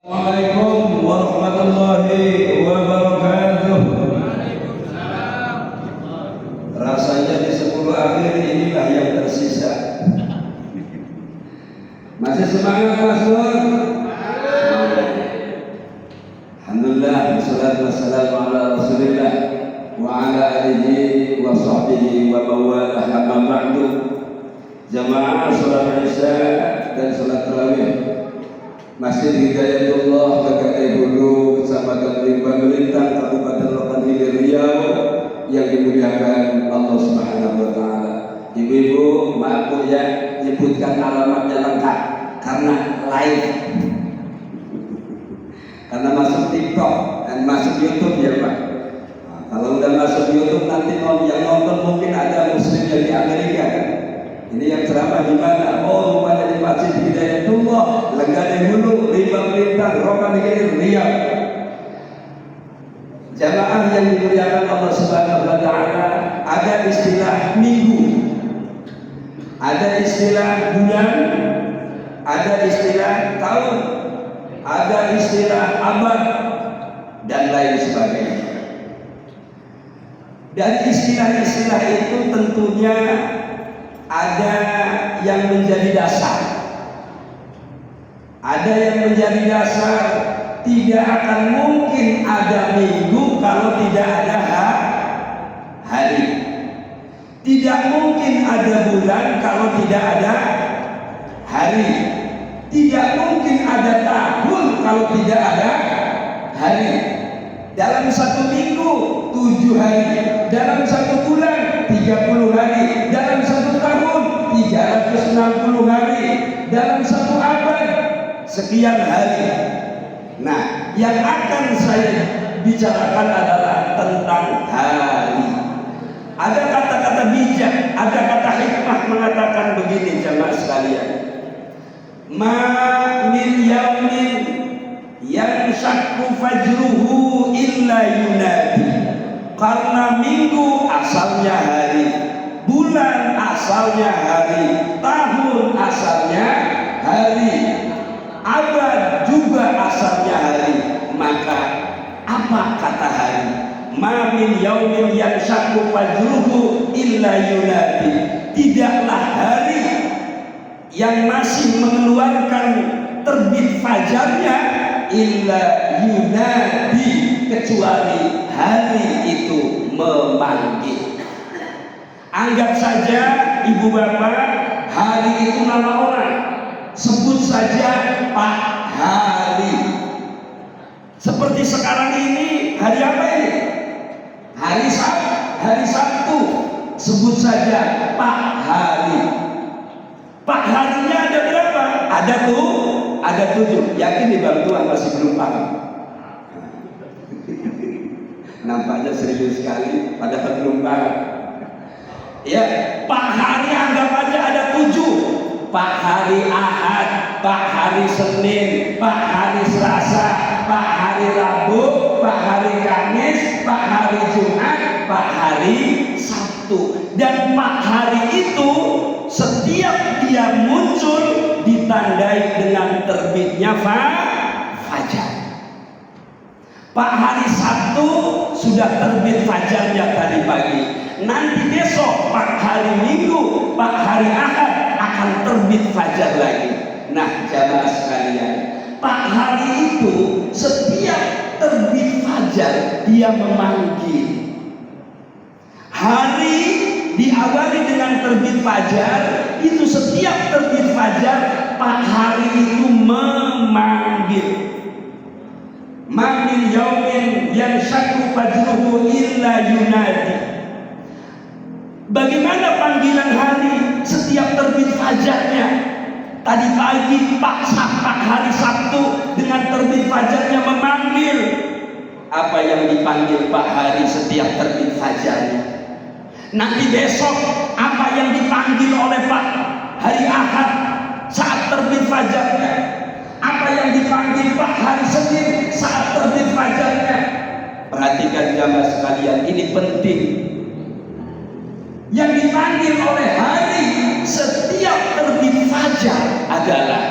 Assalamualaikum warahmatullahi wabarakatuh. Rasanya di 10 akhir inilah yang tersisa. Masih semangat Mas Nur? Alhamdulillah, wassalatu wassalamu ala Rasulillah wa ala alihi wa sahbihi wa mawalah, amma ba'du. Jamaah salat Isya dan salat tarawih Masjid Hidayatullah Kekate Hulu, Kecamatan Limbang Melintang, Kabupaten Rokan Hilir Riau, yang dimuliakan Allah Subhanahu wa Ta'ala. Ibu-ibu, maaf Bu ya, nyebutkan alamatnya lengkap karena live, karena masuk TikTok dan masuk YouTube ya Pak. Nah, kalau udah masuk YouTube nanti yang nonton mungkin ada muslim yang di Amerika kan. Ini yang ceramah di mana? Oh, rupanya di Masjid Hidayatullah, Lenggane Hulu, Limbang Melintang, Rokan Hilir Riau. Jamaah yang dimuliakan Allah Subhanahu wa Ta'ala, ada istilah minggu, ada istilah bulan, ada istilah tahun, ada istilah abad, dan lain sebagainya. Dan istilah-istilah itu tentunya ada yang menjadi dasar, ada yang menjadi dasar. Tidak akan mungkin ada minggu kalau tidak ada hari. Tidak mungkin ada bulan kalau tidak ada hari. Tidak mungkin ada tahun kalau tidak ada hari. Dalam satu minggu 7 hari, dalam satu bulan 30 hari, dalam satu tahun 360 hari, dalam satu abad sekian hari. Nah, yang akan saya bicarakan adalah tentang hari. Ada kata-kata bijak, ada kata hikmah mengatakan begini jamaah sekalian. Ma min yaumin yanshaqu fajruhu illa yunadi. Karena minggu asalnya hari, bulan asalnya hari, tahun asalnya hari, abad juga asalnya hari. Maka apa kata hari? Ma min yaumin yanshaqu fajruhu illa yunadi. Tidaklah hari yang masih mengeluarkan terbit fajarnya illa yunadi, kecuali hari itu memanggil. Anggap saja ibu bapak, hari itu nama orang. Sebut saja Pak Hari. Seperti sekarang ini, hari apa ini? Hari Sabtu. Sebut saja Pak Hari. Pak Harinya ada berapa? Ada 7. Yakin di Bang Tuhan masih belum paham? Nampaknya serius sekali, padahal belum paham. Ya, Pak Hari anggap aja ada 7. Pak Hari Ahad, Pak Hari Senin, Pak Hari Selasa, Pak Hari Rabu, Pak Hari Kamis, Pak Hari Jumat, Pak Hari Sabtu. Dan Pak Hari itu setiap dia muncul ditandai dengan terbitnya fajar. Pak Hari Sabtu sudah terbit fajarnya tadi pagi. Nanti besok Pak Hari Minggu, Pak Hari Ahad akan terbit fajar lagi. Nah, jamaah sekalian, Pak Hari itu setiap terbit fajar dia memanggil. Hari diawali dengan terbit fajar, itu setiap terbit fajar Pak Hari itu memanggil. Ma min yaumin yanshaqu fajruhu illa yunadi. Bagaimana panggilan hari setiap terbit fajarnya? Tadi pagi Pak Hari Sabtu dengan terbit fajarnya memanggil. Apa yang dipanggil Pak Hari setiap terbit fajarnya? Nanti besok apa yang dipanggil oleh Pak Hari Ahad saat terbit fajarnya? Apa yang dipanggil Pak Hari Senin saat terbit fajarnya? Perhatikan jamaah sekalian, ini penting. Yang dipanggil oleh hari setiap terbit fajar adalah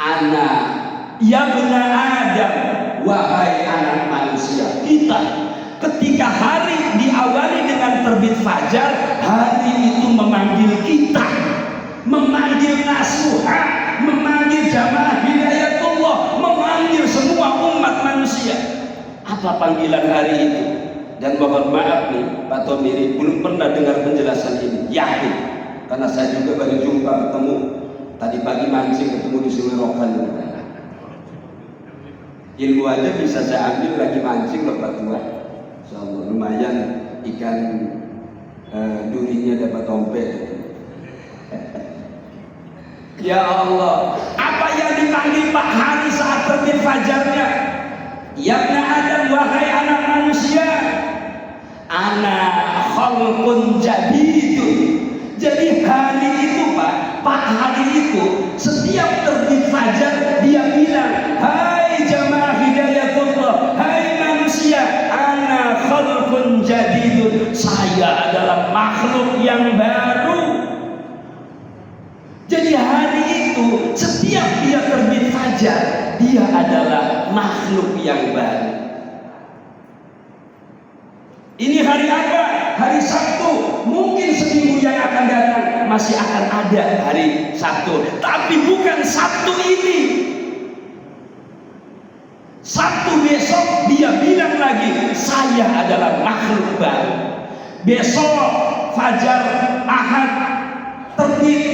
ana ya bena Adam, wahai anak manusia. Kita ketika hari diawali dengan terbit fajar, hari itu memanggil kita, memanggil nasuha, memanggil jamaah hidayatullah, memanggil semua umat manusia. Apa panggilan hari itu? Dan mohon maaf nih, Pak Tomiri belum pernah dengar penjelasan ini. Yakin? Karena saya juga baru jumpa ketemu tadi pagi mancing ketemu di Sungai Rokan. Ilmu aja bisa saya ambil lagi mancing loh Pak Tua. Insyaallah lumayan ikan durinya dapat tompet. Ya Allah, apa yang dipanggil Pak Hari saat terbit fajarnya? Ya bna Adam, wahai anak manusia, ana khalqun jadidun. Jadi hari itu Pak Hari itu setiap terbit fajar dia bilang, hai jamaah hidayatullah, hai manusia, ana khalqun jadidun, saya adalah makhluk yang baru. Jadi hari itu setiap dia terbit fajar, dia adalah makhluk yang baru. Ini hari apa? Hari Sabtu. Mungkin seminggu yang akan datang masih akan ada hari Sabtu, tapi bukan Sabtu ini. Sabtu besok dia bilang lagi, saya adalah makhluk baru. Besok fajar Ahad terbit,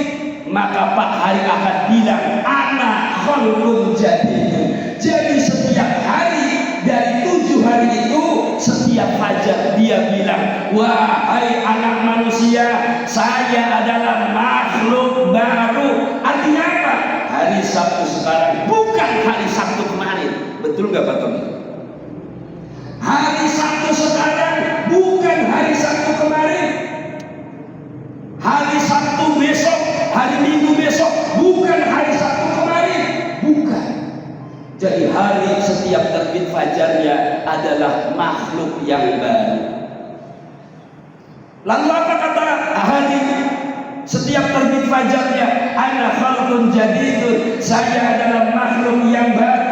maka Pak Hari akan bilang, ana khalqun jadid. Jadi setiap hari dari 7 hari itu, setiap fajar dia bilang, wahai anak manusia, saya adalah makhluk baru. Artinya apa? Hari Sabtu sekarang bukan hari Sabtu kemarin. Betul nggak Pak Tommy? Hari Sabtu sekarang bukan hari Sabtu kemarin. Hari Sabtu besok, hari Minggu besok, bukan hari Sabtu kemarin. Bukan. Jadi hari setiap terbit fajarnya adalah makhluk yang baru. Lalu apa kata hari setiap terbit fajarnya? Ana khalqun jadidun, saya adalah makhluk yang baru.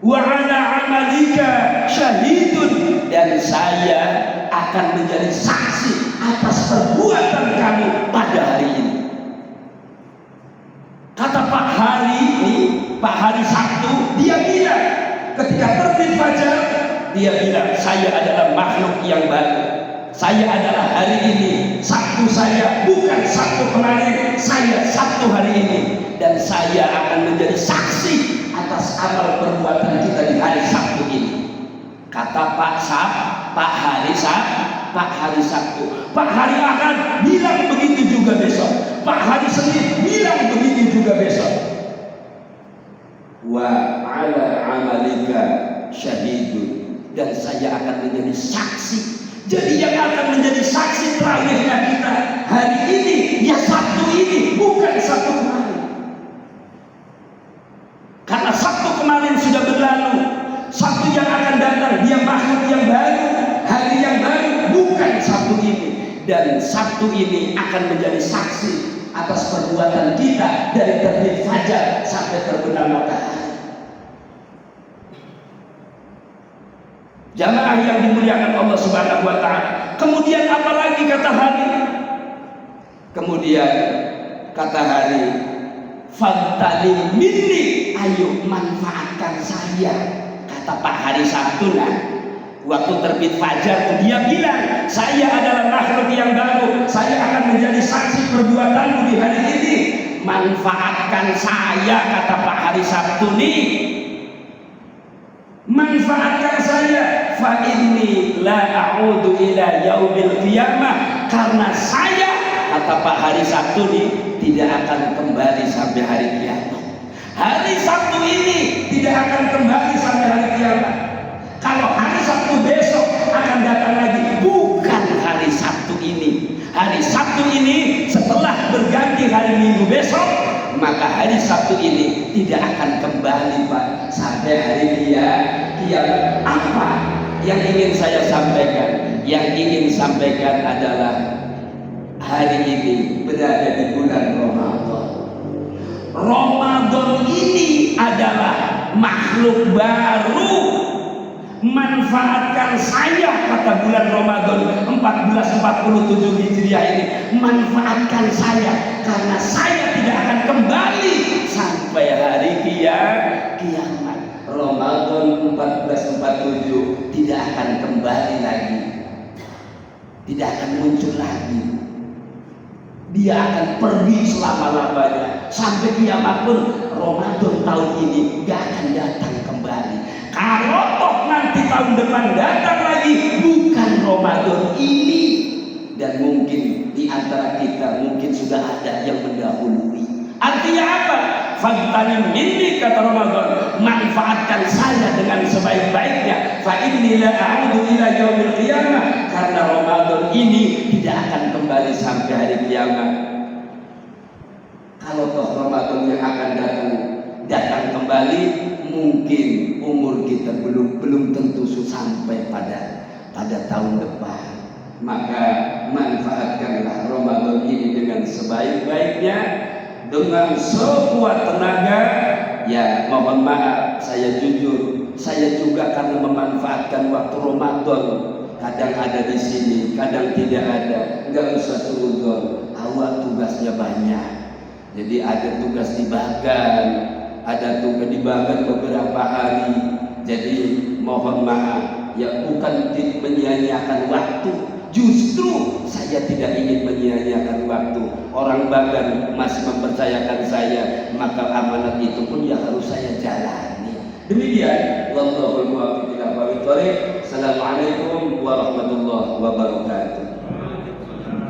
Wa ala amalika syahidun, dan saya akan menjadi saksi atas perbuatan kamu pada hari ini. Kata Pak Hari ini, Pak Hari Sabtu, dia bilang ketika terbit fajar, dia bilang saya adalah makhluk yang baru. Saya adalah hari ini, Sabtu saya bukan Sabtu kemarin, saya Sabtu hari ini, dan saya akan menjadi saksi atas amal perbuatan kita di hari Sabtu ini. Kata Pak Hari Sabtu. Pak Hari Ahad bilang begitu juga besok. Pak Hari Senin bilang begitu juga besok. Wa ala amalika syahidun, dan saya akan menjadi saksi. Jadi yang akan menjadi saksi terakhirnya kita hari ini, ya Sabtu ini, bukan Sabtu kemarin. Karena Sabtu kemarin sudah berlalu, Sabtu yang akan datang dia makhluk yang baru, hari yang baru, bukan Sabtu ini. Dan Sabtu ini akan menjadi saksi atas perbuatan kita dari terbit fajar sampai terbenam matahari. Jamaah yang dimuliakan Allah Subhanahu wa taala. Kemudian apalagi kata Hari? Kemudian kata Hari, fadtalim minni, ayo manfaatkan saya. Kata Pak Hari Sabtu, waktu terbit fajar tuh dia bilang, saya adalah makhluk yang baru, saya akan menjadi saksi perbuatanmu di hari ini. Manfaatkan saya, kata Pak Hari Sabtu nih. Manfaatkan saya, fa inni la a'udu ila yaumil qiyamah, karena saya, kata Pak Hari Sabtu nih, tidak akan kembali sampai hari kiamat. Hari Sabtu ini tidak akan kembali sampai hari kiamat. Kalau hari Sabtu besok akan datang lagi, bukan hari Sabtu ini. Hari Sabtu ini setelah berganti hari Minggu besok, maka hari Sabtu ini tidak akan kembali Pak sampai hari kiamat. Apa yang ingin saya sampaikan? Yang ingin sampaikan adalah hari ini berada di bulan Ramadan. Ramadan ini adalah makhluk baru. Manfaatkan saya, kata bulan Ramadan 1447 Hijriah ini, manfaatkan saya karena saya tidak akan kembali sampai hari kiamat. Ramadan 1447 tidak akan kembali lagi, tidak akan muncul lagi. Dia akan pergi selama-lamanya sampai kiamat pun. Ramadan tahun ini gak akan datang kembali. Kalau toh nanti tahun depan datang lagi, bukan Ramadan ini. Dan mungkin di antara kita mungkin sudah ada yang mendahului. Artinya apa? Fagtanim minni, kata Ramadan, manfaatkan saya dengan sebaik-baiknya. Fa inni la a'udu ila yaumil qiyamah, karena Ramadan ini tidak akan kembali sampai hari kiamat. Kalau toh Ramadan yang akan datang kembali, mungkin umur kita belum tentu sampai pada tahun depan. Maka manfaatkanlah Ramadan ini dengan sebaik-baiknya, dengan sekuat tenaga. Ya, mohon maaf, saya jujur, saya juga karena memanfaatkan waktu Ramadan, kadang ada di sini, kadang tidak ada. Enggak usah suudzon, awak tugasnya banyak. Jadi ada tugas di Bagan, ada tugas di Bagan beberapa hari. Jadi mohon maaf, ya bukan menyia-nyiakan waktu. Justru saya tidak ingin menyia-nyiakan waktu. Orang Bagan masih mempercayakan saya, maka amanat itu pun ya harus saya jalani. Demikian, wallahul muwaffiq ila aqwamit thoriq. Assalamualaikum warahmatullahi wabarakatuh.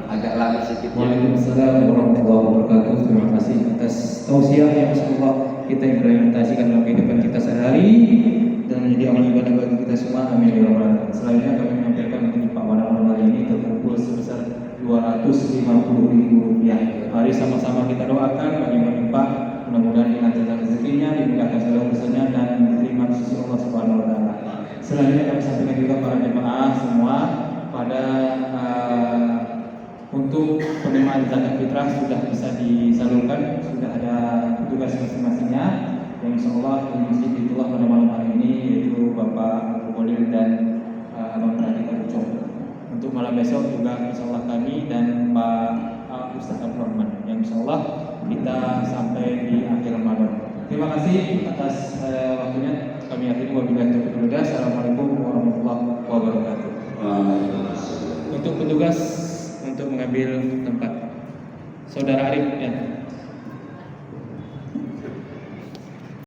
Agak lama sedikit. Waalaikumsalam warahmatullahi wabarakatuh. Terima kasih atas tausiah yang insyaallah kita implementasikan dalam kehidupan kita sehari dan menjadi amal ibadah bagi kita semua. Amin ya rabbal alamin. Selanjutnya kami menyampaikan untuk Pak Wana Amal ini terkumpul sebesar Rp250.000. Mari sama-sama kita doakan bagi Pak, mudah-mudahan dilancarkan rezekinya, dimudahkan segala urusannya dan diterima di sisi Allah Subhanahu wa taala. Selanjutnya kami sampaikan juga para jemaah semua pada untuk penerimaan zakat fitrah sudah bisa disalurkan, sudah ada tugas masing-masingnya yang insyaallah di Masjid Baitullah pada malam hari ini, yaitu Bapak Abu Kolir dan Abang Pradita Ucok. Untuk malam besok juga insyaallah kami dan Pak Ustaz Abdul Rahman yang insyaallah kita sampai di akhir Ramadan. Terima kasih atas waktunya. Kami akhiri wabillahi taufiq wal hidayah. Assalamualaikum warahmatullahi wabarakatuh. Untuk petugas untuk mengambil tempat, Saudara Arif ya.